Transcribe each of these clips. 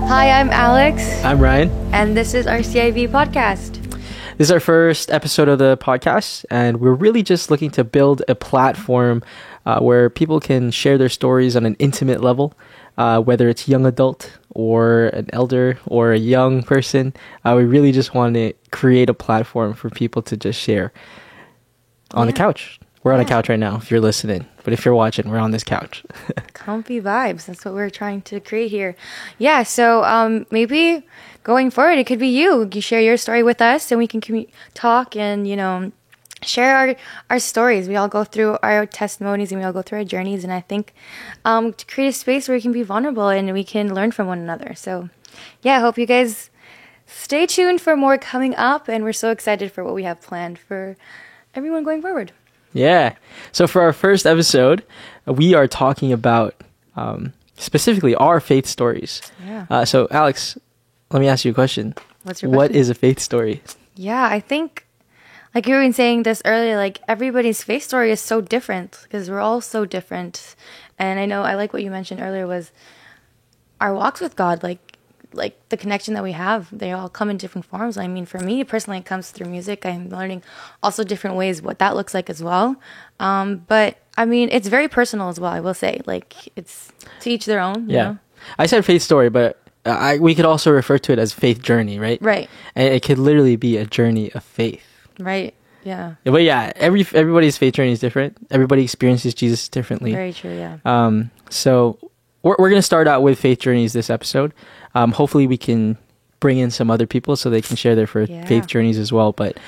Hi, I'm Alex, I'm Ryan. and this is our CIV podcast. This is our first episode of the podcast, and we're really just looking to build a platform where people can share their stories on an intimate level, whether it's young adult or an elder or a young person. We really just want to create a platform for people to just share on the couch. We're on a couch right now if you're listening, but if you're watching, we're on this couch. Comfy vibes. That's what we're trying to create here. Yeah, so maybe going forward, it could be you. You share your story with us, and we can talk and, share our stories. We all go through our testimonies, and we all go through our journeys. And I think to create a space where we can be vulnerable and we can learn from one another. So, yeah, I hope you guys stay tuned for more coming up. And we're so excited for what we have planned for everyone going forward. Yeah. So for our first episode, we are talking about specifically our faith stories. Yeah. So Alex, let me ask you a question. What's your What question? is a faith story? Yeah, I think, like you were saying this earlier, like everybody's faith story is so different because we're all so different. And I know I like what you mentioned earlier was our walks with God, like the connection that we have, they all come in different forms. I mean, for me personally, it comes through music. I'm learning also different ways what that looks like as well. But I mean, it's very personal as well, I will say. Like, it's to each their own. You know? I said faith story, but we could also refer to it as faith journey, right? Right. And it could literally be a journey of faith. Right. Yeah. But yeah, everybody's faith journey is different. Everybody experiences Jesus differently. Very true. Yeah. So we're going to start out with faith journeys this episode. Hopefully we can bring in some other people so they can share their faith journeys as well. But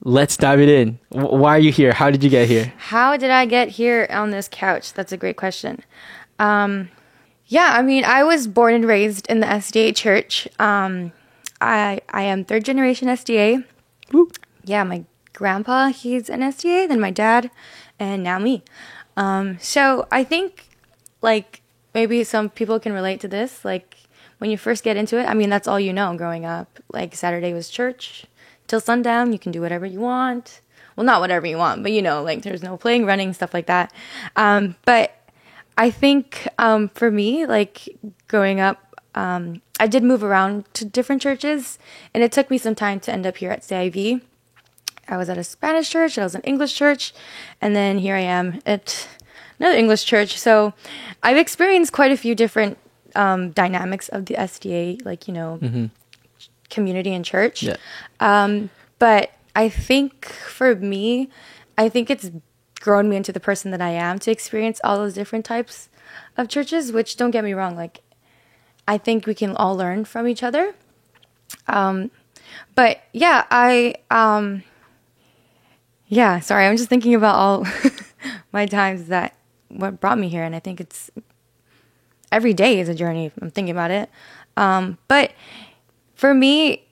let's dive it in. Why are you here? How did you get here? How did I get here on this couch? That's a great question. Yeah, I mean, I was born and raised in the SDA church. I am third generation SDA. Woo. Yeah, my grandpa, he's an SDA, then my dad, and now me. So I think, like, maybe some people can relate to this. Like, when you first get into it, I mean, that's all you know growing up. Like, Saturday was church till sundown. You can do whatever you want. Well, not whatever you want, but, like, there's no playing, running, stuff like that. But I think for me, like, growing up, I did move around to different churches, and it took me some time to end up here at CIV. I was at a Spanish church, I was an English church, and then here I am at another English church. So I've experienced quite a few different dynamics of the SDA, like, community and church. Yeah. But I think for me, I think it's grown me into the person that I am to experience all those different types of churches, which, don't get me wrong, like, I think we can all learn from each other. But yeah, sorry, I'm just thinking about all my times that what brought me here. And I think it's every day is a journey if I'm thinking about it. But for me,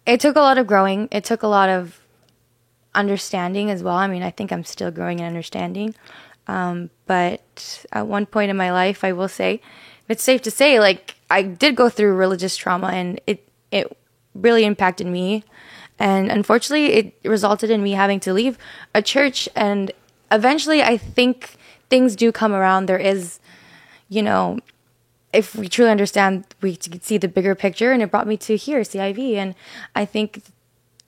it took a lot of growing. It took a lot of understanding as well. I mean, I think I'm still growing in understanding. But at one point in my life, I will say, it's safe to say, like, I did go through religious trauma, and it really impacted me. And unfortunately, it resulted in me having to leave a church. And eventually, I think things do come around. There is, if we truly understand, we can see the bigger picture. And it brought me to here, CIV. And I think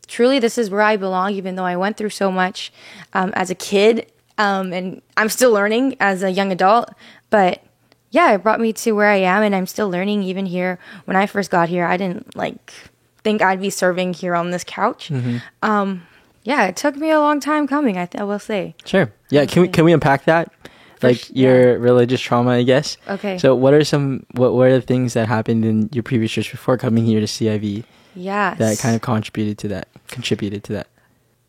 truly this is where I belong, even though I went through so much as a kid. And I'm still learning as a young adult. But yeah, it brought me to where I am. And I'm still learning even here. When I first got here, I didn't think I'd be serving here on this couch. Mm-hmm. Yeah, it took me a long time coming, I will say. Sure. Yeah, can we unpack that? Your religious trauma, I guess. Okay. So what are the things that happened in your previous church before coming here to CIV? Yes. That kind of contributed to that?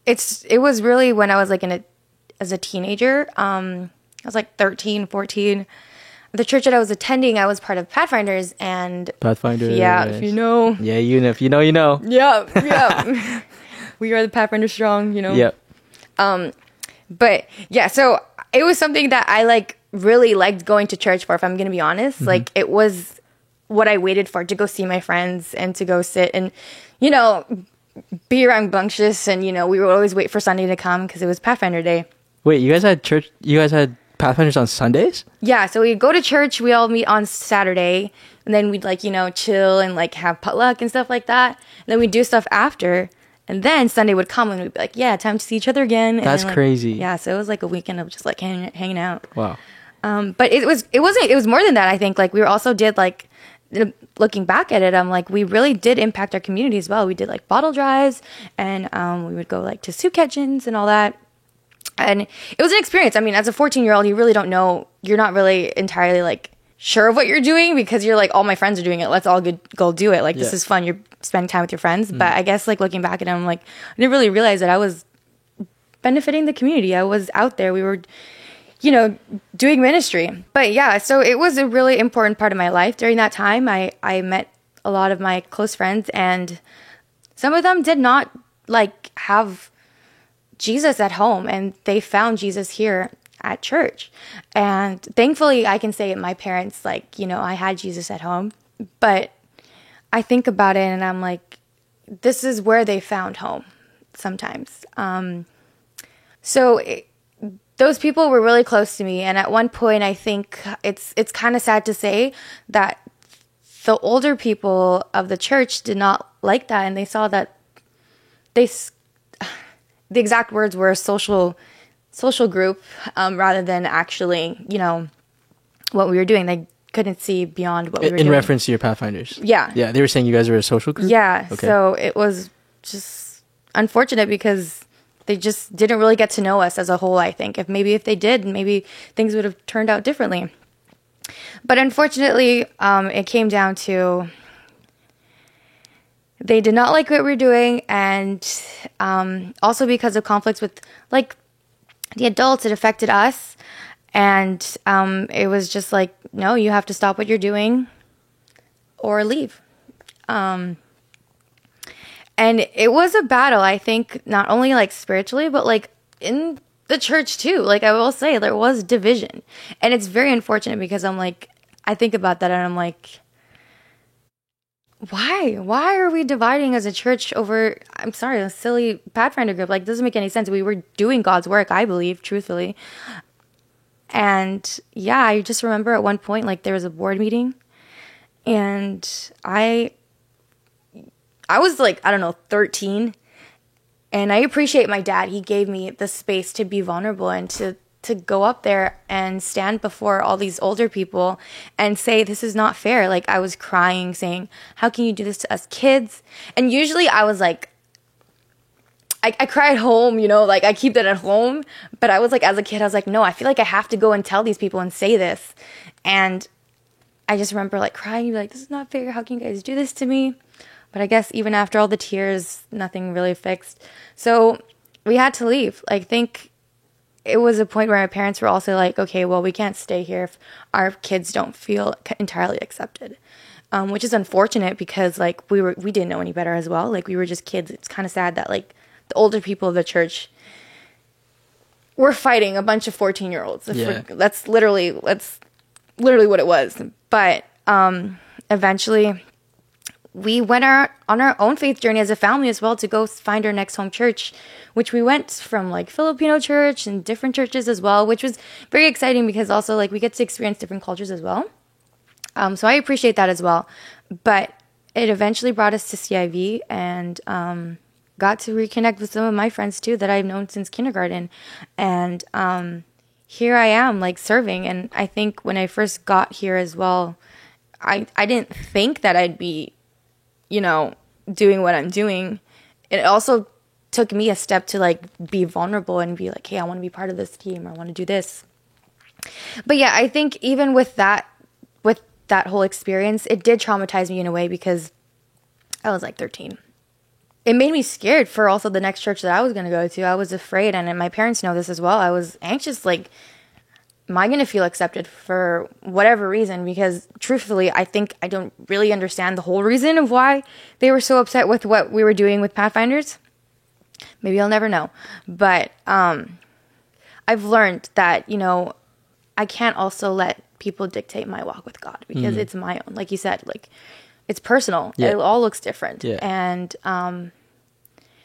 It was really when I was as a teenager. I was 13, 14. The church that I was attending, I was part of Pathfinders, and Pathfinders. Yeah, if you know. Yeah, if you know, you know. Yeah. We are the Pathfinders strong, Yep. But yeah, so it was something that I really liked going to church for, if I'm going to be honest. Mm-hmm. It was what I waited for, to go see my friends and to go sit and, be rambunctious. And, we would always wait for Sunday to come because it was Pathfinder Day. Wait, you guys had church? You guys had Pathfinders on Sundays? Yeah, so we'd go to church, we all meet on Saturday, and then we'd like, chill and like have potluck and stuff like that. And then we'd do stuff after. And then Sunday would come and we'd be like, yeah, time to see each other again. And That's then, like, crazy. Yeah, so it was like a weekend of just like hanging out. Wow. But it was more than that, I think. Like we also did like, looking back at it, I'm like, we really did impact our community as well. We did like bottle drives and we would go like to soup kitchens and all that. And it was an experience. I mean, as a 14-year-old, you really don't know, you're not really entirely like sure of what you're doing because you're like, all my friends are doing it. Let's all go do it. Like, this is fun. You're spending time with your friends. But I guess like looking back at it, I'm like, I didn't really realize that I was benefiting the community. I was out there. We were, doing ministry. But yeah, so it was a really important part of my life. During that time, I met a lot of my close friends, and some of them did not like have Jesus at home, and they found Jesus here at church. And thankfully, I can say my parents, like, I had Jesus at home, but I think about it and I'm like, this is where they found home sometimes. Those people were really close to me. And at one point, I think it's kind of sad to say that the older people of the church did not like that. And they saw that the exact words were social group, rather than actually, what we were doing. They couldn't see beyond what we were doing. In reference to your Pathfinders? Yeah. Yeah, they were saying you guys were a social group? Yeah, okay. So it was just unfortunate because they just didn't really get to know us as a whole, I think. If they did, maybe things would have turned out differently. But unfortunately, it came down to they did not like what we were doing, and also because of conflicts with like the adults, it affected us, and it was just like, no, you have to stop what you're doing or leave. And it was a battle, I think, not only like spiritually, but like in the church too. Like I will say, there was division, and it's very unfortunate because I'm like, I think about that and I'm like, why are we dividing as a church over, I'm sorry, a silly Pathfinder group? Like, it doesn't make any sense. We were doing God's work, I believe, truthfully. And yeah, I just remember at one point, like, there was a board meeting, and I was like, I don't know, 13. And I appreciate my dad. He gave me the space to be vulnerable and to go up there and stand before all these older people and say, this is not fair. Like, I was crying, saying, how can you do this to us kids? And usually I was like, I cry at home, like I keep that at home. But I was like, as a kid, I was like, no, I feel like I have to go and tell these people and say this. And I just remember like crying, like, this is not fair. How can you guys do this to me? But I guess even after all the tears, nothing really fixed. So we had to leave. I think it was a point where my parents were also like, okay, well, we can't stay here if our kids don't feel entirely accepted, which is unfortunate because like we didn't know any better as well. Like we were just kids. It's kind of sad that like the older people of the church were fighting a bunch of 14-year-olds. Yeah. That's literally what it was. But eventually we went on our own faith journey as a family as well to go find our next home church, which we went from like Filipino church and different churches as well, which was very exciting because also like we get to experience different cultures as well. So I appreciate that as well. But it eventually brought us to CIV and got to reconnect with some of my friends too that I've known since kindergarten. And here I am like serving. And I think when I first got here as well, I didn't think that I'd be doing what I'm doing. It also took me a step to like be vulnerable and be like, hey, I want to be part of this team. I want to do this. But yeah, I think even with that whole experience, it did traumatize me in a way because I was like 13. It made me scared for also the next church that I was going to go to. I was afraid, and my parents know this as well. I was anxious, like, am I going to feel accepted for whatever reason? Because truthfully, I think I don't really understand the whole reason of why they were so upset with what we were doing with Pathfinders. Maybe I'll never know. But I've learned that, I can't also let people dictate my walk with God because it's my own. Like you said, like, it's personal. Yeah. It all looks different. Yeah. And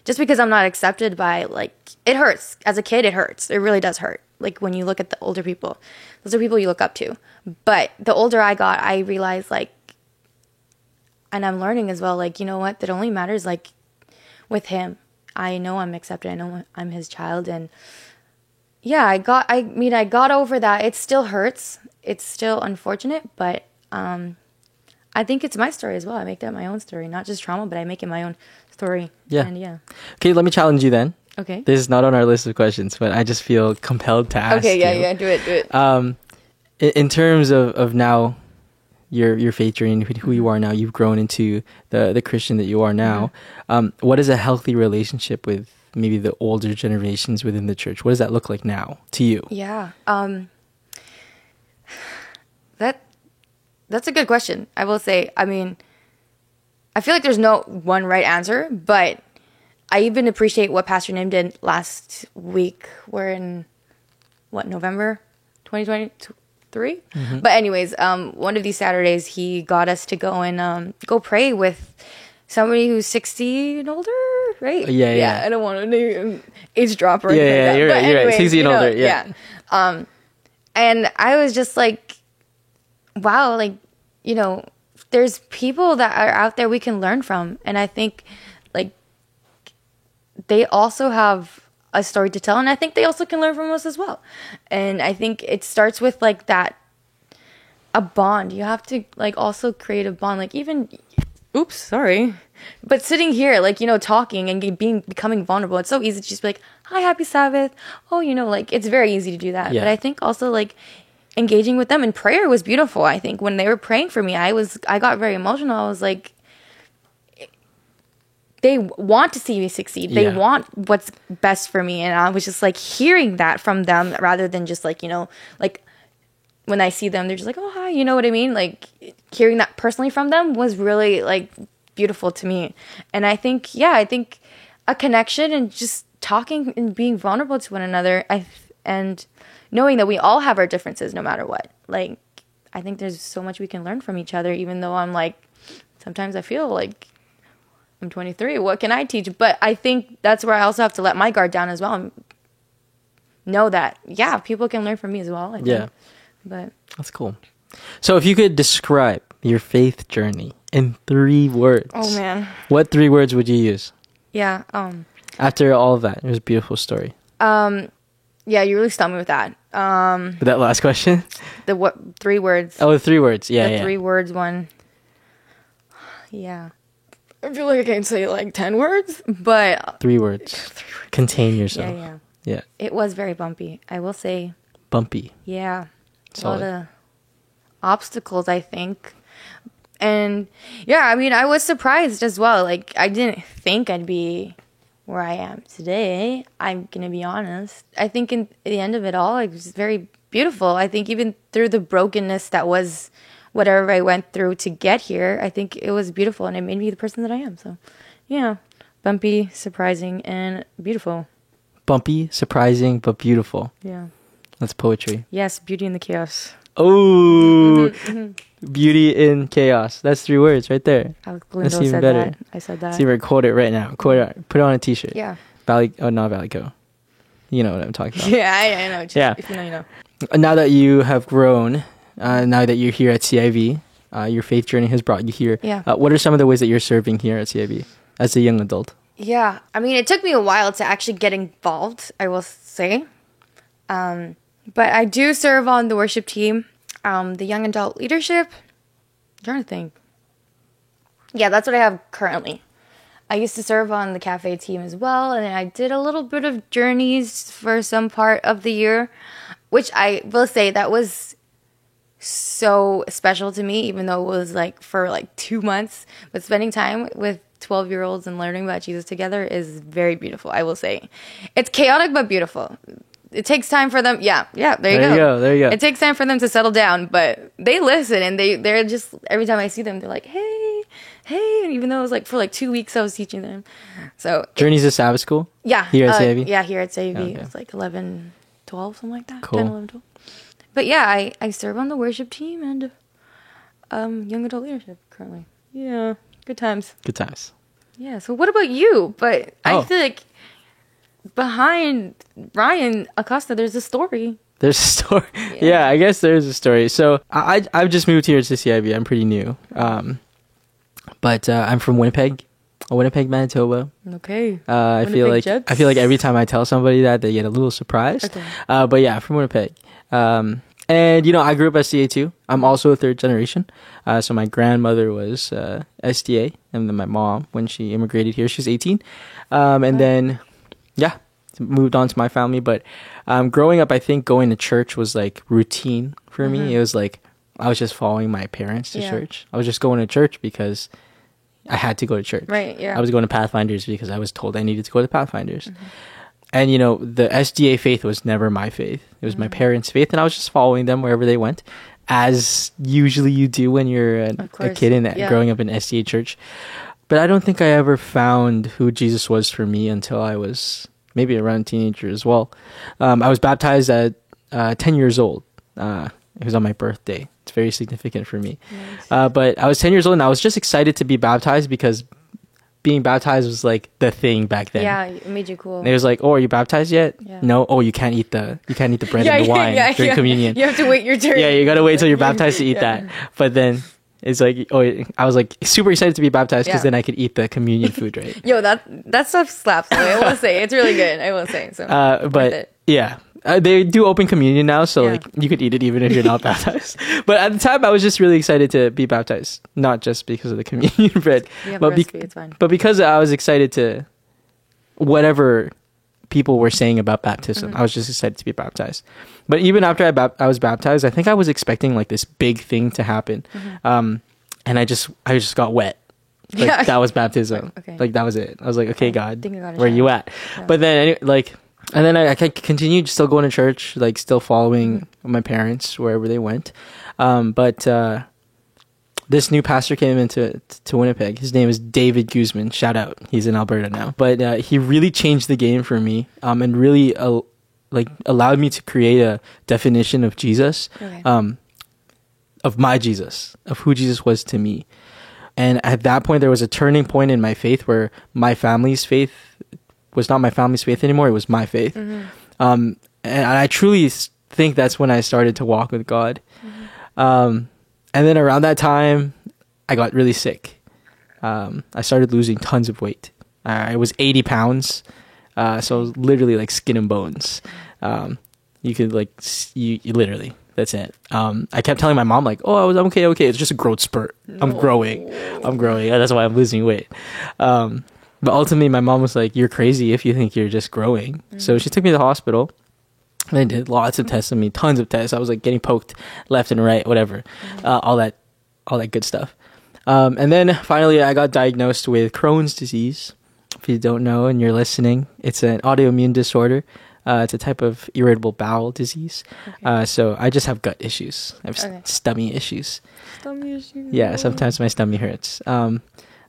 just because I'm not accepted by, like, it hurts. As a kid, it hurts. It really does hurt. Like, when you look at the older people, those are people you look up to. But the older I got, I realized, like, and I'm learning as well, like, you know what? That only matters, like, with him. I know I'm accepted. I know I'm his child. And yeah, I got over that. It still hurts. It's still unfortunate, but I think it's my story as well. I make that my own story, not just trauma, but I make it my own story. Yeah. And yeah. Okay, let me challenge you then. Okay. This is not on our list of questions, but I just feel compelled to ask. Okay, you. yeah, do it. In terms of now, your faith journey, who you are now, you've grown into the Christian that you are now. What is a healthy relationship with maybe the older generations within the church? What does that look like now to you? Yeah. That's a good question. I will say, I mean, I feel like there's no one right answer, but I even appreciate what Pastor Nim did last week. We're in, November 2023? But anyways, one of these Saturdays, he got us to go and go pray with somebody who's 60 and older, right? Yeah. I don't want to name age drop or anything like that. You're But right. You're right. anyways, 60 and older, yeah. And I was just like, wow, like, there's people that are out there we can learn from. And I think, like, they also have a story to tell. And I think they also can learn from us as well. And I think it starts with, like, a bond. You have to, like, also create a bond. Like, even, oops, sorry. But sitting here, like, talking and becoming vulnerable, it's so easy to just be like, hi, happy Sabbath. Oh, like, it's very easy to do that. Yeah. But I think also, like, engaging with them in prayer was beautiful. I think when they were praying for me, I got very emotional. I was like, they want to see me succeed. They want what's best for me. And I was just like hearing that from them rather than just like, like when I see them, they're just like, oh, hi, you know what I mean? Like hearing that personally from them was really like beautiful to me. And I think a connection and just talking and being vulnerable to one another, and knowing that we all have our differences no matter what. Like, I think there's so much we can learn from each other, even though I'm like, sometimes I feel like I'm 23. What can I teach? But I think that's where I also have to let my guard down as well and know that, people can learn from me as well. I think. Yeah. But that's cool. So if you could describe your faith journey in 3 words. Oh, man. What 3 words would you use? Yeah. After all of that, it was a beautiful story. Yeah, you really stumped me with that. With that last question? The what 3 words? Oh, the 3 words. Yeah, the 3 words one. Yeah. I feel like I can't say like 10 words, but 3 words. Contain yourself. Yeah. It was very bumpy. I will say. Bumpy. Yeah. Solid. A lot of obstacles, I think. And yeah, I mean, I was surprised as well. Like, I didn't think I'd be where I am today. I'm gonna be honest. I think in the end of it all, it was very beautiful. I think even through the brokenness that was whatever I went through to get here, I think it was beautiful and it made me the person that I am. So yeah, bumpy, surprising, and beautiful. Bumpy, surprising, but beautiful. Yeah. That's poetry. Yes, beauty in the chaos. Oh, beauty in chaos. That's 3 words right there. Alex That's Lindo even said better. that. I said that. See if I quote it right now. Quote it. Put it on a T-shirt. Yeah. Not Valley Co. You know what I'm talking about. Yeah, I know. Just, Yeah. If you know, you know. Now that you have grown, now that you're here at CIV, your faith journey has brought you here. Yeah. What are some of the ways that you're serving here at CIV as a young adult? Yeah. I mean, it took me a while to actually get involved, I will say. But I do serve on the worship team, the young adult leadership. I'm trying to think. Yeah, that's what I have currently. I used to serve on the cafe team as well, and I did a little bit of journeys for some part of the year, which I will say that was so special to me, even though it was like for like 2 months. But spending time with 12-year-olds and learning about Jesus together is very beautiful, I will say. It's chaotic but beautiful. It takes time for them. Yeah, there you go. There you go. It takes time for them to settle down, but they listen, and they're just, every time I see them, they're like, hey, and even though it was like for like 2 weeks I was teaching them. So Journeys to Sabbath School? Yeah. Here at CIV? Yeah, here at CIV. Okay. It's like 11, 12, something like that. Cool. 10, 11, 12. But yeah, I serve on the worship team and young adult leadership currently. Yeah, good times. Good times. Yeah. So what about you? But I Oh. feel like behind Ryan Acosta, there's a story. There's a story. Yeah, I guess there's a story. So I've just moved here to CIB. I'm pretty new. But I'm from Winnipeg, Manitoba. Okay. I feel like Jets? every time I tell somebody that, they get a little surprised. Okay. But yeah, from Winnipeg. And I grew up SDA too. I'm also a third generation. So my grandmother was SDA, and then my mom, when she immigrated here, she was 18. And then, yeah, moved on to my family. But growing up, I think going to church was like routine for me. It was like I was just following my parents to church. I was just going to church because I had to go to church. Right, yeah. I was going to Pathfinders because I was told I needed to go to Pathfinders. And, the SDA faith was never my faith. It was my parents' faith, and I was just following them wherever they went, as usually you do when you're a kid growing up in SDA church. But I don't think I ever found who Jesus was for me until I was maybe around teenager as well. I was baptized at 10 years old. It was on my birthday. It's very significant for me. Nice. But I was 10 years old, and I was just excited to be baptized because being baptized was like the thing back then. Yeah, it made you cool. And it was like, oh, are you baptized yet? Yeah. No. Oh, you can't eat the bread and the wine during communion. You have to wait your turn. Yeah, you gotta wait till you're baptized to eat that. But then it's like, I was like super excited to be baptized because then I could eat the communion food, right? Yo, that stuff slaps. I will say it's really good. I will say so. But yeah. They do open communion now, so like you could eat it even if you're not baptized. But at the time, I was just really excited to be baptized, not just because of the communion bread, it's fine. but because I was excited to whatever people were saying about baptism. I was just excited to be baptized. But even after I was baptized, I think I was expecting like this big thing to happen, and I just got wet. Like that was baptism. Okay. Like that was it. I was like, okay, God, where are you at? Yeah. But then anyway, and then I continued still going to church, like still following my parents wherever they went. But this new pastor came into Winnipeg. His name is David Guzman. Shout out. He's in Alberta now. But he really changed the game for me and really allowed me to create a definition of Jesus, of my Jesus, of who Jesus was to me. And at that point, there was a turning point in my faith where my family's faith was not my family's faith anymore. It was my faith. And I truly think that's when I started to walk with God. And then around that time, I got really sick. I started losing tons of weight. I was 80 pounds. So I was literally like skin and bones. You could you literally, that's it. I kept telling my mom like, oh, I'm okay. It's just a growth spurt. I'm growing. That's why I'm losing weight. But ultimately, my mom was like, you're crazy if you think you're just growing. So she took me to the hospital. They did lots of tests on me, tons of tests. I was like getting poked left and right, whatever, all that good stuff. And then finally, I got diagnosed with Crohn's disease. If you don't know and you're listening, it's an autoimmune disorder. It's a type of irritable bowel disease. Okay. So I just have gut issues. I have stomach issues. Yeah, sometimes my stomach hurts.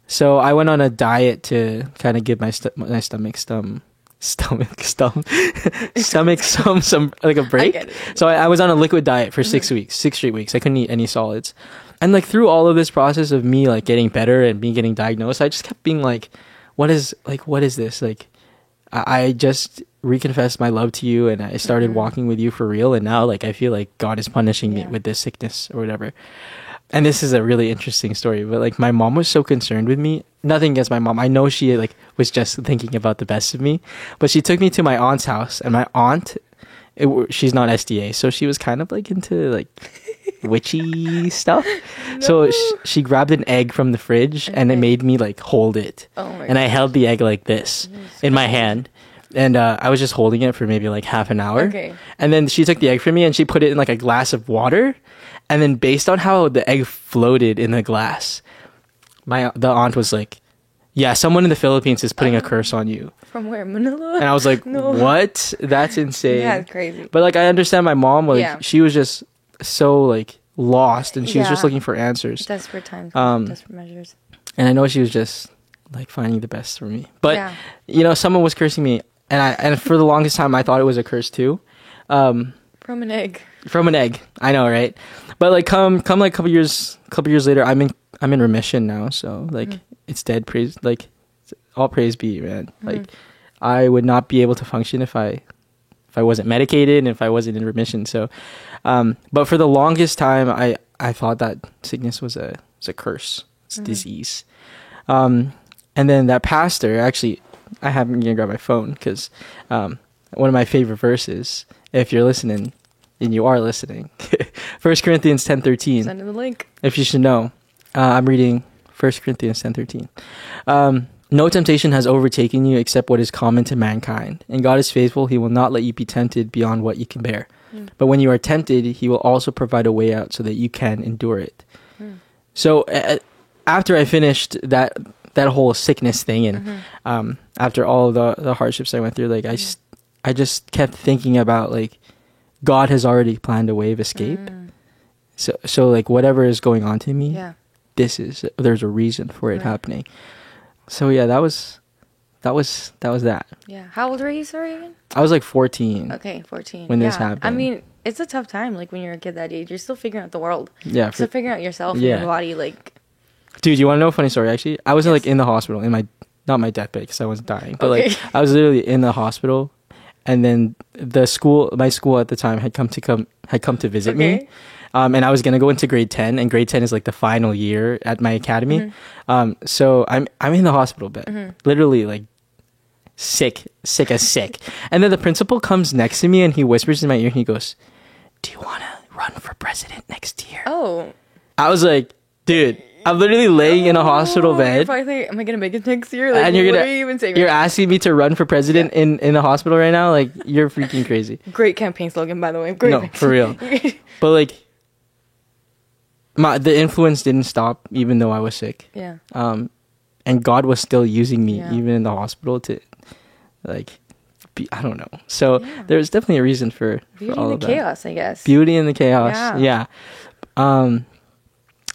So I went on a diet to kind of give my stomach some like a break. So I was on a liquid diet for 6 straight weeks. I couldn't eat any solids. And like through all of this process of me like getting better and me getting diagnosed, I just kept being like, what is this? Like I just reconfessed my love to you and I started walking with you for real. And now like I feel like God is punishing me with this sickness or whatever. And this is a really interesting story, but like my mom was so concerned with me. Nothing against my mom. I know she like was just thinking about the best of me, but she took me to my aunt's house, and my aunt, she's not SDA, so she was kind of like into like witchy stuff. No. So she grabbed an egg from the fridge and it made me like hold it. And I held the egg like this in my hand. And I was just holding it for maybe like half an hour. And then she took the egg from me and she put it in like a glass of water. And then based on how the egg floated in the glass, the aunt was like, yeah, someone in the Philippines is putting a curse on you. From where? Manila? And I was like, what? That's insane. Yeah, it's crazy. But like, I understand my mom, like she was just so like lost and she was just looking for answers. Desperate times, desperate measures. And I know she was just like finding the best for me. But, you know, someone was cursing me. And for the longest time, I thought it was a curse too. From an egg. From an egg. I know, right? But like come like a couple years later, I'm in remission now, so like it's dead. all praise be, man. Like, I would not be able to function if I wasn't medicated and if I wasn't in remission. So, but for the longest time, I thought that sickness was a curse. It's a disease. And then that pastor, actually, I'm going to grab my phone because one of my favorite verses, if you're listening, and you are listening, 1 Corinthians 10:13. Send him the link. If you should know, I'm reading 1 Corinthians 10:13. No temptation has overtaken you except what is common to mankind. And God is faithful. He will not let you be tempted beyond what you can bear. But when you are tempted, he will also provide a way out so that you can endure it. So after I finished that whole sickness thing, and after all the hardships I went through, like I just kept thinking about, like, God has already planned a way of escape. So like, whatever is going on to me, there's a reason for it happening. So yeah, that was that. Yeah. How old were you, sorry, again? I was like 14. Okay, 14. When this happened. I mean, it's a tough time. Like, when you're a kid that age, you're still figuring out the world. Yeah. Still figuring out yourself and your body. Like, dude, you want to know a funny story? Actually, I was like in the hospital not my deathbed because I wasn't dying, but like I was literally in the hospital, and then my school at the time had come to visit me. And I was gonna go into grade 10, and grade 10 is like the final year at my academy. So I'm in the hospital bed, literally like sick as sick. And then the principal comes next to me and he whispers in my ear and he goes, "Do you want to run for president next year?" Oh, I was like, dude, I'm literally laying in a hospital bed. You're probably thinking, am I gonna make it next year? Like, and what are you even saying? You're asking me to run for president in the hospital right now? Like, you're freaking crazy. Great campaign slogan, by the way. Great. No, for real. But like, the influence didn't stop even though I was sick. Yeah. And God was still using me even in the hospital to, like, I don't know. So there's definitely a reason for all of that. Beauty in the chaos, I guess. Beauty in the chaos. Yeah.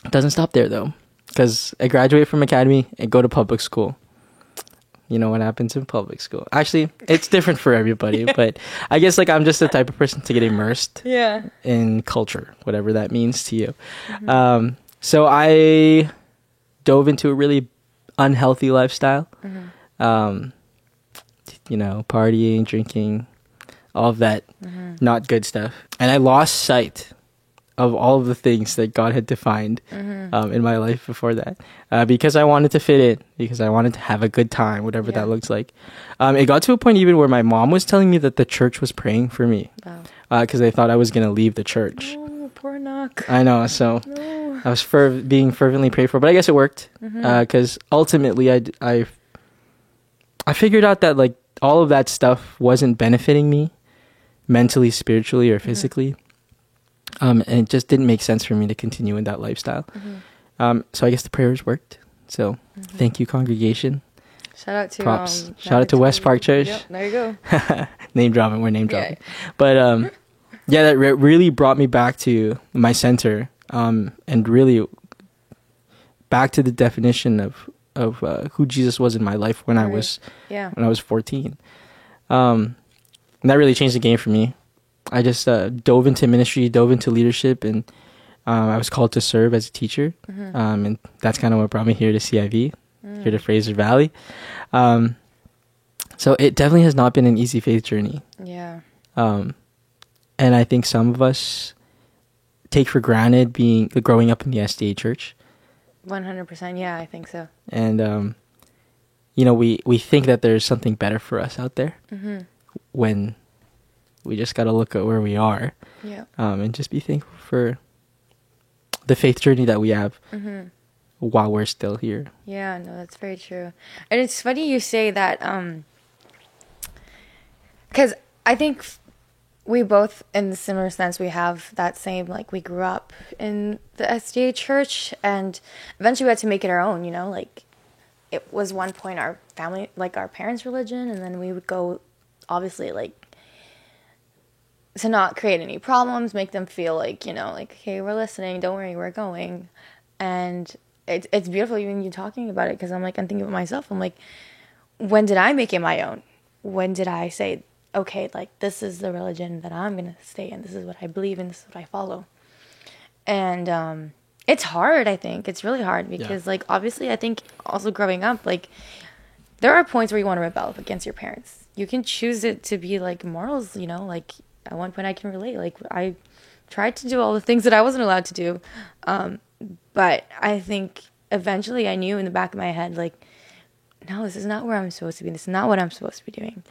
Doesn't stop there though, because I graduate from academy and go to public school. You know what happens in public school. Actually, it's different for everybody, but I guess like I'm just the type of person to get immersed in culture, whatever that means to you. So I dove into a really unhealthy lifestyle. You know, partying, drinking, all of that not good stuff. And I lost sight of all of the things that God had defined in my life before that, because I wanted to fit in, because I wanted to have a good time, whatever that looks like. It got to a point even where my mom was telling me that the church was praying for me, because they thought I was going to leave the church. Oh, poor Knock. I know, so I was being fervently prayed for, but I guess it worked, because ultimately I figured out that like all of that stuff wasn't benefiting me mentally, spiritually, or physically. And it just didn't make sense for me to continue in that lifestyle. So I guess the prayers worked. So thank you, congregation. Shout out to props. Shout out to West Park Church. Yep, there you go. Name dropping. We're name dropping. But that really brought me back to my center, and really back to the definition of who Jesus was in my life when I was 14. And that really changed the game for me. I just dove into ministry, dove into leadership, and I was called to serve as a teacher. And that's kind of what brought me here to CIV, here to Fraser Valley. So it definitely has not been an easy faith journey. Yeah. And I think some of us take for granted growing up in the SDA church. 100%. Yeah, I think so. And, you know, we think that there's something better for us out there when we just got to look at where we are, and just be thankful for the faith journey that we have while we're still here. Yeah, no, that's very true. And it's funny you say that, because I think we both, in the similar sense, we have that same, like, we grew up in the SDA church, and eventually we had to make it our own, you know, like, it was one point our family, like, our parents' religion, and then we would go, obviously, like, to not create any problems, make them feel like, you know, like, hey, we're listening, don't worry, we're going. And it's beautiful even you talking about it, because I'm thinking of myself. I'm like, when did I make it my own? When did I say, okay, like, this is the religion that I'm going to stay in. This is what I believe in. This is what I follow. And it's hard, I think. It's really hard because, like, obviously, I think also growing up, like, there are points where you want to rebel against your parents. You can choose it to be like morals, you know, like at one point I can relate. Like I tried to do all the things that I wasn't allowed to do. But I think eventually I knew in the back of my head, like, no, this is not where I'm supposed to be. This is not what I'm supposed to be doing.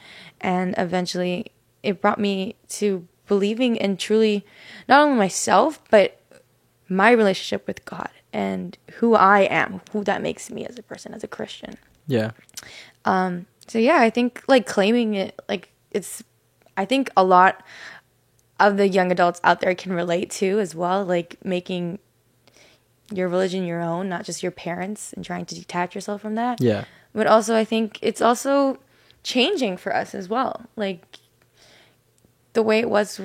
And eventually it brought me to believing in truly not only myself, but my relationship with God and who I am, who that makes me as a person, as a Christian. Yeah. So yeah, I think like claiming it, like I think a lot of the young adults out there can relate to as well, like making your religion your own, not just your parents, and trying to detach yourself from that. Yeah. But also I think it's also changing for us as well. Like the way it was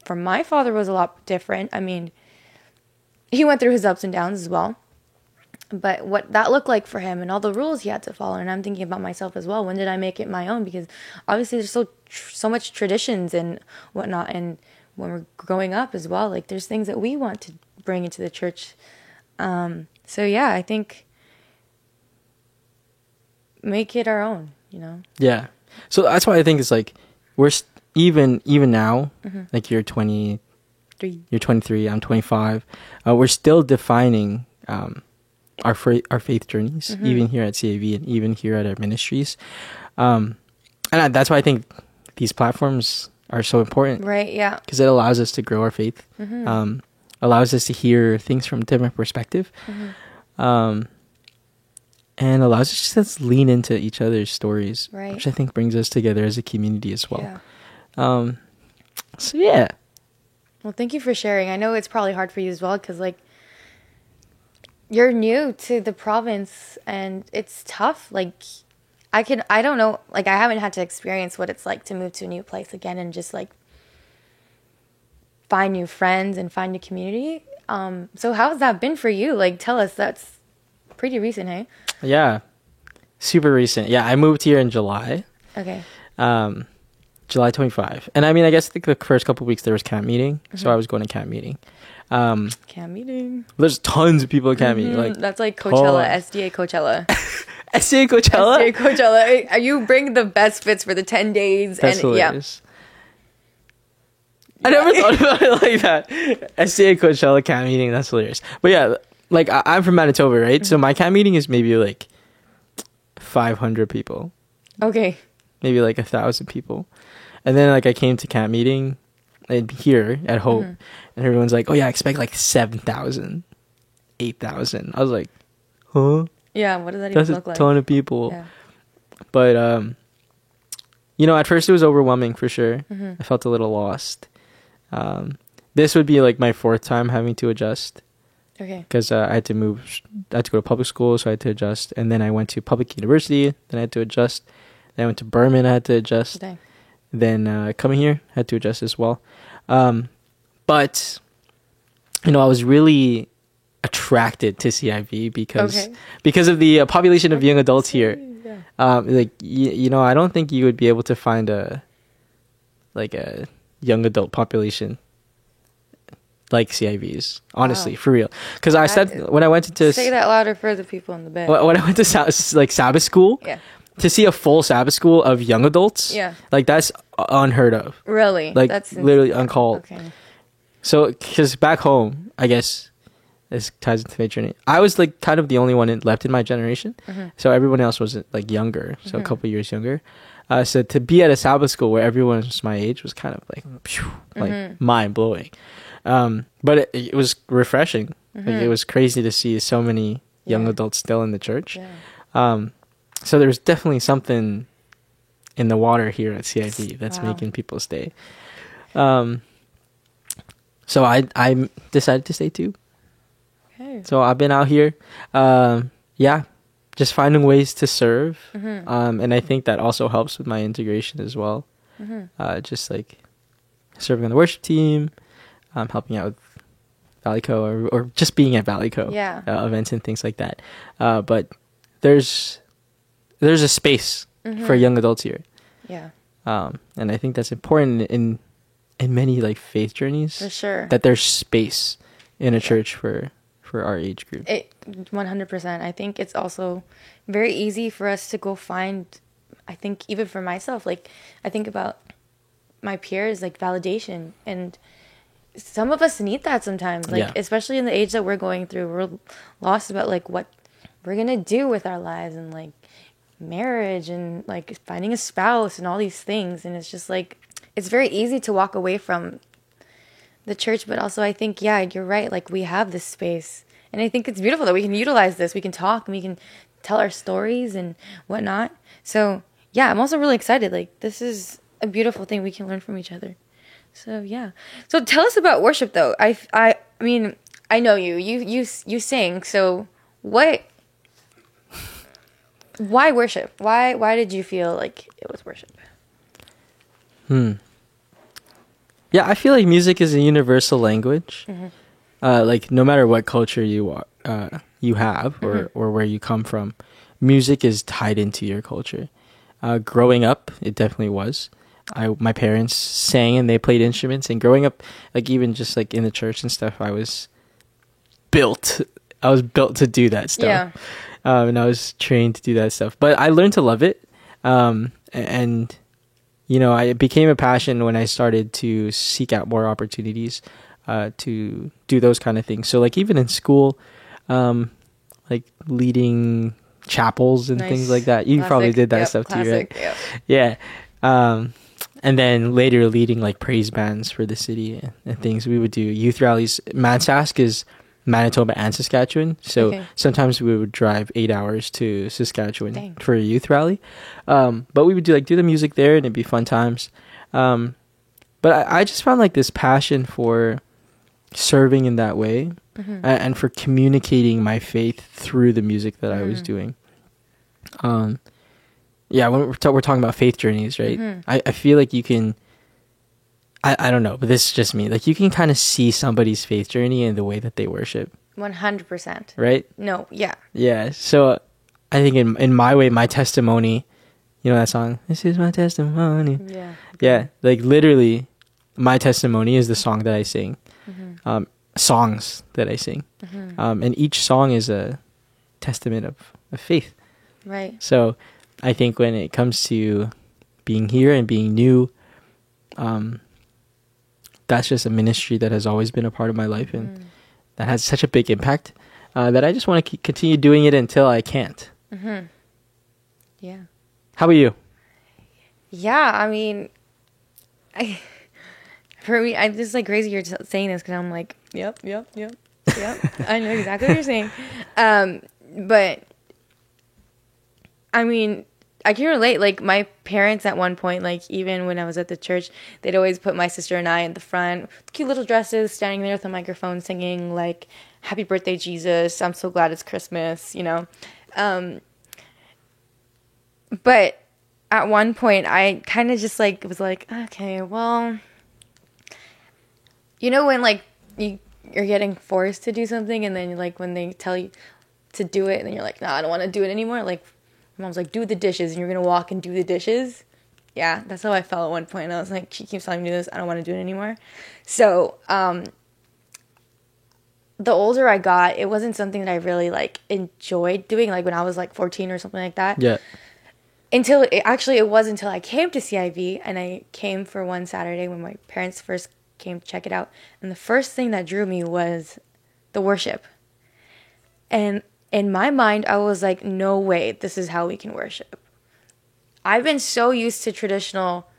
for my father was a lot different. I mean, he went through his ups and downs as well. But what that looked like for him and all the rules he had to follow, and I'm thinking about myself as well. When did I make it my own? Because obviously there's so much traditions and whatnot, and when we're growing up as well, like there's things that we want to bring into the church. So yeah, I think make it our own, you know? Yeah. So that's why I think it's like we're even now, like you're 23, I'm 25. We're still defining our faith journeys, even here at CAV and even here at our ministries. And that's why I think these platforms are so important. Right, yeah. Because it allows us to grow our faith, allows us to hear things from a different perspective, and allows us to just lean into each other's stories, Right. which I think brings us together as a community as well. Yeah. So yeah. Well, thank you for sharing. I know it's probably hard for you as well because, like, you're new to the province and it's tough. Like, I don't know, like, I haven't had to experience what it's like to move to a new place again and just, like, find new friends and find new community. So how's that been for you? Like, tell us. That's pretty recent, hey? Yeah. Super recent. Yeah, I moved here in July. Okay. July 25. And I mean, I guess the first couple of weeks there was camp meeting. So I was going to camp meeting. Camp meeting. There's tons of people at camp meeting. Like, That's like Coachella, SDA Coachella. SDA Coachella? SDA Coachella. You bring the best fits for the 10 days. That's and hilarious. I never thought about it like that. SDA Coachella camp meeting. That's hilarious. But yeah, like I'm from Manitoba, right? So my camp meeting is maybe like 500 people. Okay. Maybe like 1,000 people. And then like I came to camp meeting and here at Hope and everyone's like, oh yeah, I expect like 7,000, 8,000. I was like, huh? Yeah, what does that That's even look like? a ton of people. Yeah. But you know, at first it was overwhelming for sure. I felt a little lost. This would be like my 4th time having to adjust. Okay. Because I had to go to public school, so I had to adjust. And then I went to public university, then I had to adjust. Then I went to Berman, I had to adjust. Dang. Then coming here, I had to adjust as well. But, you know, I was really attracted to CIV because of the population of young adults here. Yeah. Like, you know, I don't think you would be able to find a young adult population like CIV's, honestly, Wow. for real. Because I said when I went into Say that louder for the people in the back. when I went to Sabbath school, Yeah. to see a full Sabbath school of young adults, Yeah. like that's unheard of. Really? Like That's literally uncalled. Okay. So, because back home, I guess this ties into my journey. I was like kind of the only one left in my generation, so everyone else was like younger, so a couple years younger. So to be at a Sabbath school where everyone was my age was kind of like, phew, like mind blowing. But it was refreshing. Like it was crazy to see so many young adults still in the church. Yeah. So there's definitely something in the water here at CIV that's Wow. making people stay. So I decided to stay too. Okay. So I've been out here, just finding ways to serve. And I think that also helps with my integration as well. Just like serving on the worship team, helping out with Valleyco or just being at Valleyco Yeah. events and things like that. But there's a space for young adults here. Yeah. And I think that's important in many like faith journeys. For sure. That there's space in a church for for our age group. 100%. I think it's also very easy for us to go find, I think even for myself, like I think about my peers, like validation, and some of us need that sometimes, like especially in the age that we're going through. We're lost about like what we're gonna do with our lives, and like marriage, and like finding a spouse, and all these things. And it's just like it's very easy to walk away from the church, but also I think, yeah, you're right, like we have this space, and I think it's beautiful that we can utilize this. We can talk and we can tell our stories and whatnot. So yeah, I'm also really excited. Like this is a beautiful thing we can learn from each other. So yeah. So tell us about worship though. I mean, I know you sing. So why worship? Why did you feel like it was worship? Yeah, I feel like music is a universal language. Like no matter what culture you are, you have, or where you come from, music is tied into your culture. Growing up, it definitely was. My parents sang and they played instruments, and growing up, like even just like in the church and stuff, I was built to do that stuff. Yeah. And I was trained to do that stuff, but I learned to love it. And you know, it became a passion when I started to seek out more opportunities to do those kind of things. So like even in school, like leading chapels and things like that. You probably did that stuff too, right? Yep. Yeah. And then later leading like praise bands for the city and things. We would do youth rallies. Mansask is Manitoba and Saskatchewan. So sometimes we would drive 8 hours to Saskatchewan for a youth rally. But we would do the music there, and it'd be fun times. But I just found like this passion for serving in that way, and for communicating my faith through the music that I was doing. Yeah, when we're talking about faith journeys, right? I feel like you can, I don't know, but this is just me. Like you can kind of see somebody's faith journey in the way that they worship. 100%. Right? No, yeah. Yeah. So I think in my way, my testimony, you know that song, "This is my testimony." Yeah. Yeah. Like literally my testimony is the song that I sing. Songs that I sing. And each song is a testament of faith. Right. So I think when it comes to being here and being new, that's just a ministry that has always been a part of my life, and that has such a big impact that I just want to continue doing it until I can't. Yeah. How about you? Yeah, I mean, for me, I'm just like crazy you're saying this, because I'm like, yep. I know exactly what you're saying. But I mean, I can relate. Like my parents at one point, like even when I was at the church, they'd always put my sister and I in the front, cute little dresses, standing there with a microphone, singing like "Happy Birthday, Jesus." I'm so glad it's Christmas, you know. But at one point, I kind of just like was like, okay, well, you know when like you're getting forced to do something, and then like when they tell you to do it, and then you're like, nah, I don't want to do it anymore. Like mom's like, do the dishes, and you're gonna walk and do the dishes. Yeah, that's how I felt at one point. And I was like, she keeps telling me to do this, I don't want to do it anymore. So the older I got, it wasn't something that I really like enjoyed doing, like when I was like 14 or something like that. Yeah. It was until I came to CIV, and I came for one Saturday when my parents first came to check it out, and the first thing that drew me was the worship. And in my mind, I was like, no way, this is how we can worship. I've been so used to traditional,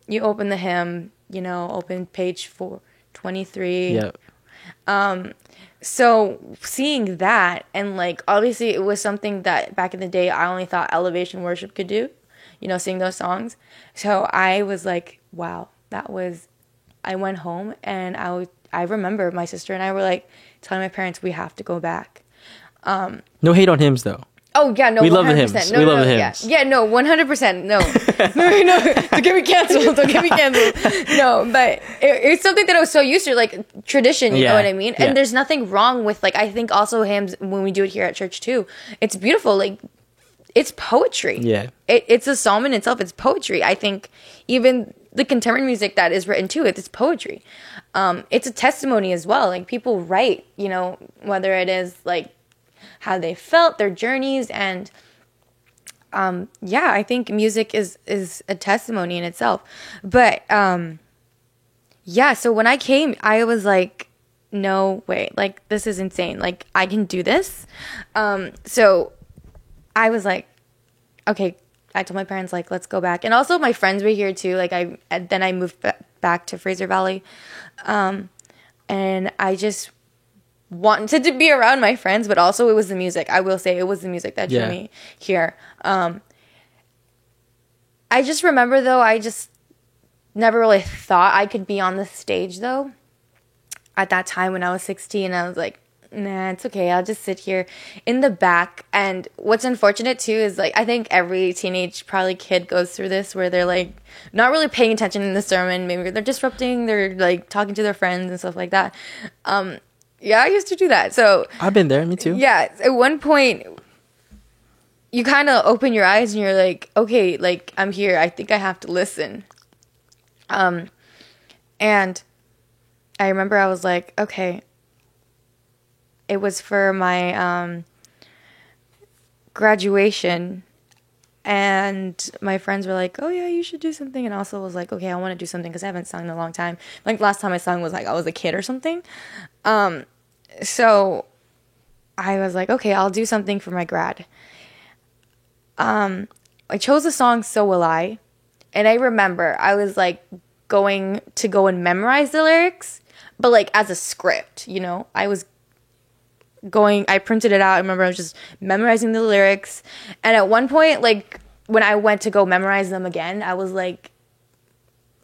you open the hymn, you know, open page 423. Yeah. So seeing that, and like, obviously it was something that back in the day, I only thought Elevation Worship could do, you know, sing those songs. So I was like, wow, I went home, and I remember my sister and I were like telling my parents, we have to go back. No hate on hymns though. Oh yeah, no, we 100%. love the hymns. No, we no, love no, the hymns. Yeah, no, 100%. No, no, don't get me canceled. Don't get me canceled. No, but it's something that I was so used to, like tradition. You know what I mean? And there's nothing wrong with like, I think also hymns when we do it here at church too. It's beautiful. Like it's poetry. Yeah. It's a psalm in itself. It's poetry. I think even the contemporary music that is written too. It's poetry. It's a testimony as well. Like people write, you know, whether it is like how they felt, their journeys, and yeah, I think music is a testimony in itself. But yeah, so when I came, I was like, no way, like this is insane. Like I can do this. So I was like, okay. I told my parents, like, let's go back. And also my friends were here too. Like then I moved back to Fraser Valley. And I just wanted to be around my friends, but also it was the music. I will say it was the music that drew me here. I just remember though, I just never really thought I could be on the stage though. At that time when I was 16, I was like, nah, it's okay. I'll just sit here in the back. And what's unfortunate too is like, I think every teenage probably kid goes through this where they're like not really paying attention in the sermon. Maybe they're disrupting, they're like talking to their friends and stuff like that. Yeah, I used to do that. So I've been there. Me too. Yeah. At one point you kind of open your eyes and you're like, okay, like I'm here. I think I have to listen. And I remember I was like, okay, it was for my graduation, and my friends were like, oh yeah, you should do something, and also was like, okay, I want to do something because I haven't sung in a long time. Like last time I sung was like I was a kid or something. So I was like, okay, I'll do something for my grad. I chose the song So Will I, and I remember I was like going to go and memorize the lyrics, but like as a script, you know. I printed it out. I remember I was just memorizing the lyrics. And at one point, like, when I went to go memorize them again, I was, like,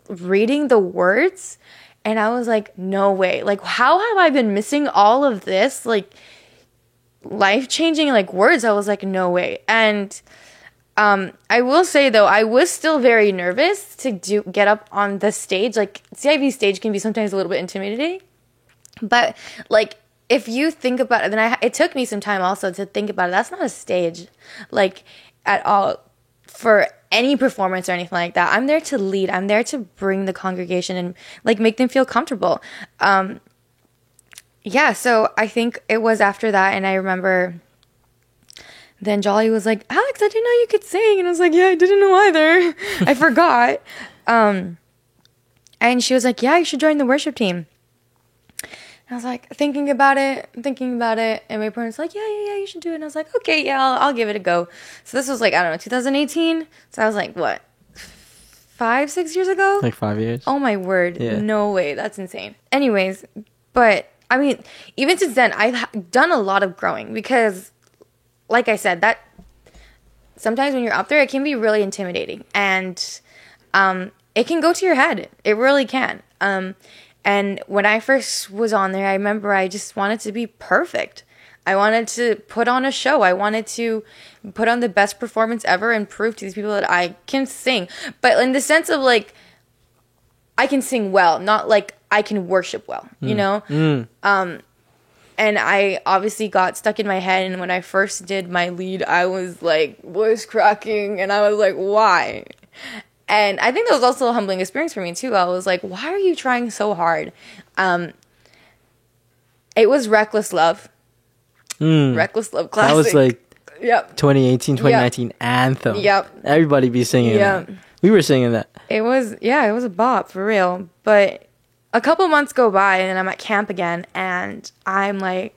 reading the words. And I was like, no way. Like, how have I been missing all of this, like, life-changing, like, words? I was like, no way. And I will say, though, I was still very nervous to get up on the stage. Like, CIV stage can be sometimes a little bit intimidating. But, like, if you think about it, then it took me some time also to think about it. That's not a stage, like, at all for any performance or anything like that. I'm there to lead. I'm there to bring the congregation and, like, make them feel comfortable. Yeah, so I think it was after that, and I remember then Jolly was like, Alex, I didn't know you could sing. And I was like, yeah, I didn't know either. I forgot. And she was like, yeah, you should join the worship team. I was like, thinking about it, and my parents were like, yeah, you should do it. And I was like, okay, yeah, I'll give it a go. So this was like, I don't know, 2018. So I was like, what, 5-6 years ago? Like 5 years. Oh my word. Yeah. No way. That's insane. Anyways, but I mean, even since then, I've done a lot of growing because, like I said, that sometimes when you're up there, it can be really intimidating, and it can go to your head. It really can. And when I first was on there, I remember I just wanted to be perfect. I wanted to put on a show. I wanted to put on the best performance ever and prove to these people that I can sing. But in the sense of, like, I can sing well, not like I can worship well, you know? And I obviously got stuck in my head. And when I first did my lead, I was, like, voice cracking. And I was like, why? And I think that was also a humbling experience for me, too. I was like, why are you trying so hard? It was Reckless Love. Reckless Love classic. That was like 2018, 2019 yep. anthem. Yep. Everybody be singing that. We were singing that. It was a bop, for real. But a couple months go by, and then I'm at camp again, and I'm like,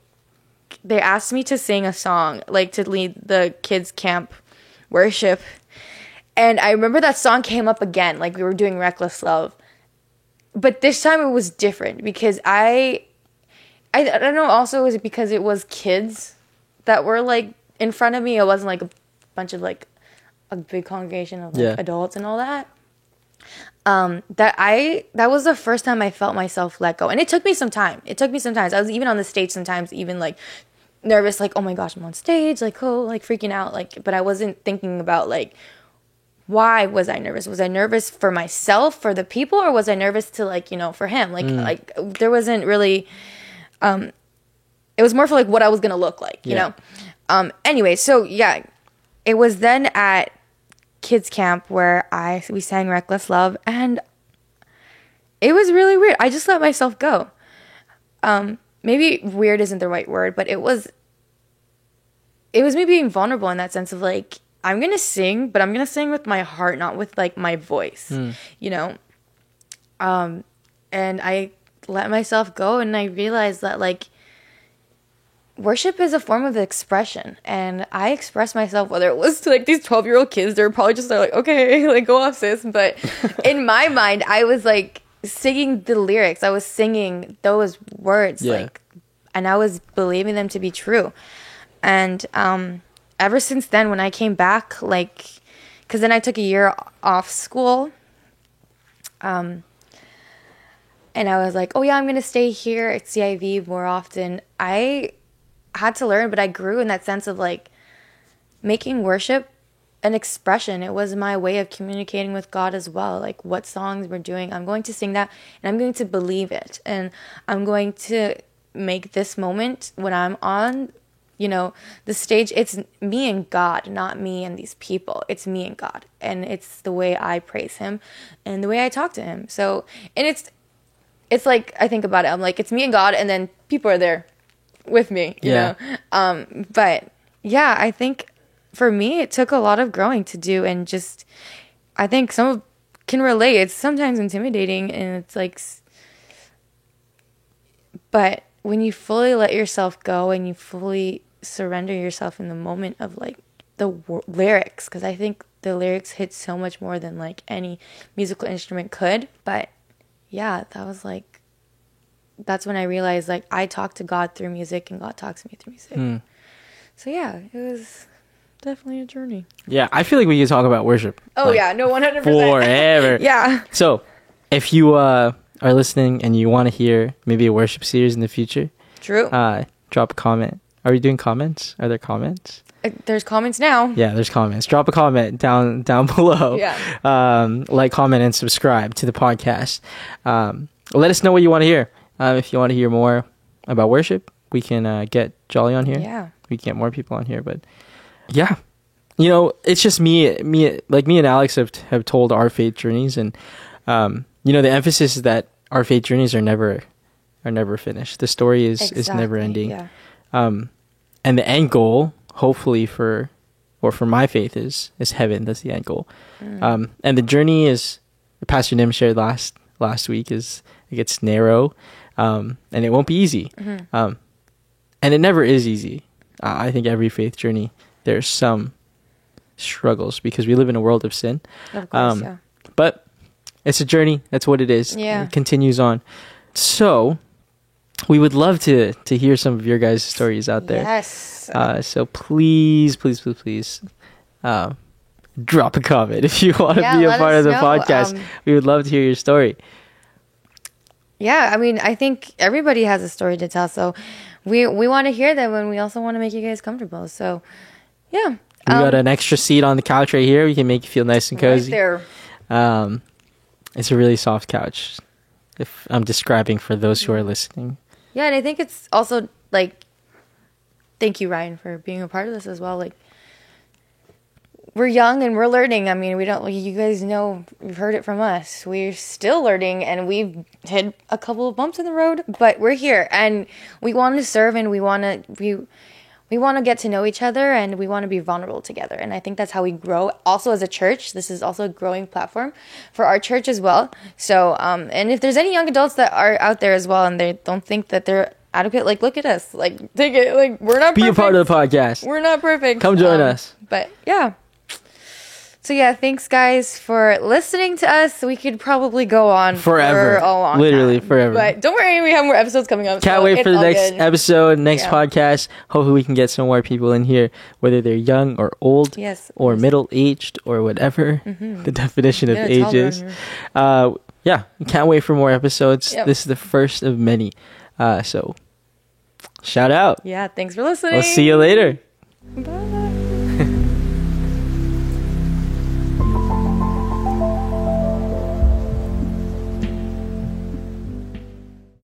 they asked me to sing a song, like to lead the kids' camp worship. And I remember that song came up again, like we were doing Reckless Love. But this time it was different because I don't know, also it was because it was kids that were like in front of me. It wasn't like a bunch of like a big congregation of like adults and all that. That was the first time I felt myself let go. And it took me some time. I was even on the stage sometimes, even like nervous, like, oh my gosh, I'm on stage, like, oh, like freaking out, like, but I wasn't thinking about like, why was I nervous? Was I nervous for myself, for the people, or was I nervous to like, you know, for him? Like there wasn't really, it was more for like what I was going to look like, you know? Anyway, so yeah, it was then at kids camp where we sang Reckless Love, and it was really weird. I just let myself go. Maybe weird isn't the right word, but it was me being vulnerable in that sense of like, I'm going to sing, but I'm going to sing with my heart, not with like my voice, you know? And I let myself go, and I realized that like worship is a form of expression, and I expressed myself, whether it was to like these 12-year-old kids, they're probably just like, okay, like go off sis. But in my mind, I was like singing the lyrics. I was singing those words, like, and I was believing them to be true. And ever since then, when I came back, like, because then I took a year off school, and I was like, oh yeah, I'm going to stay here at CIV more often. I had to learn, but I grew in that sense of like making worship an expression. It was my way of communicating with God as well. Like what songs we're doing, I'm going to sing that, and I'm going to believe it. And I'm going to make this moment when I'm on, you know, the stage, it's me and God, not me and these people. It's me and God. And it's the way I praise him and the way I talk to him. So, and it's like, I think about it, I'm like, it's me and God, and then people are there with me, you know? But yeah, I think for me, it took a lot of growing to do, and just, I think some can relate. It's sometimes intimidating, and it's like, but when you fully let yourself go and you fully surrender yourself in the moment of like the lyrics, because I think the lyrics hit so much more than like any musical instrument could. But yeah, that was like, that's when I realized like I talk to God through music, and God talks to me through music. So yeah, it was definitely a journey. Yeah, I feel like we could talk about worship. Oh like, yeah, no, 100%. Forever. Yeah. So if you are listening and you want to hear maybe a worship series in the future, true. Drop a comment. Are we doing comments? Are there comments? There's comments now. Yeah, there's comments. Drop a comment down below. Yeah. Like, comment, and subscribe to the podcast. Let us know what you want to hear. If you want to hear more about worship, we can get Jolly on here. Yeah. We can get more people on here. But yeah, you know, it's just me and Alex have told our faith journeys, and you know, the emphasis is that our faith journeys are never finished. The story is never ending. Yeah. And the end goal, hopefully for my faith, is heaven. That's the end goal. And the journey, is Pastor Nim shared last week, it gets narrow, and it won't be easy. And it never is easy. I think every faith journey, there's some struggles because we live in a world of sin. Of course, yeah. But it's a journey. That's what it is. Yeah. It continues on. So we would love to hear some of your guys' stories out there. Yes. So please, drop a comment if you want to be a part of the podcast. We would love to hear your story. Yeah, I mean, I think everybody has a story to tell, so we want to hear them, and we also want to make you guys comfortable. So, yeah. We got an extra seat on the couch right here. We can make you feel nice and cozy. Right there. It's a really soft couch, if I'm describing for those who are listening. Yeah, and I think it's also, like, thank you, Ryan, for being a part of this as well. Like, we're young and we're learning. I mean, you guys know, you've heard it from us. We're still learning, and we've hit a couple of bumps in the road, but we're here, and we want to serve, and we want to get to know each other, and we want to be vulnerable together. And I think that's how we grow. Also, as a church, this is also a growing platform for our church as well. So, and if there's any young adults that are out there as well, and they don't think that they're adequate, like, look at us. Like, take it. Like, we're not perfect. Be a part of the podcast. We're not perfect. Come join us. But, yeah. So, yeah, thanks, guys, for listening to us. We could probably go on forever. For a long Literally time. forever. But don't worry, we have more episodes coming up. Can't wait for the next episode, next podcast. Hopefully we can get some more people in here, whether they're young or old, or middle-aged, or whatever the definition of age is. Yeah, can't wait for more episodes. Yep. This is the first of many. So, shout out. Yeah, thanks for listening. We'll see you later. Bye.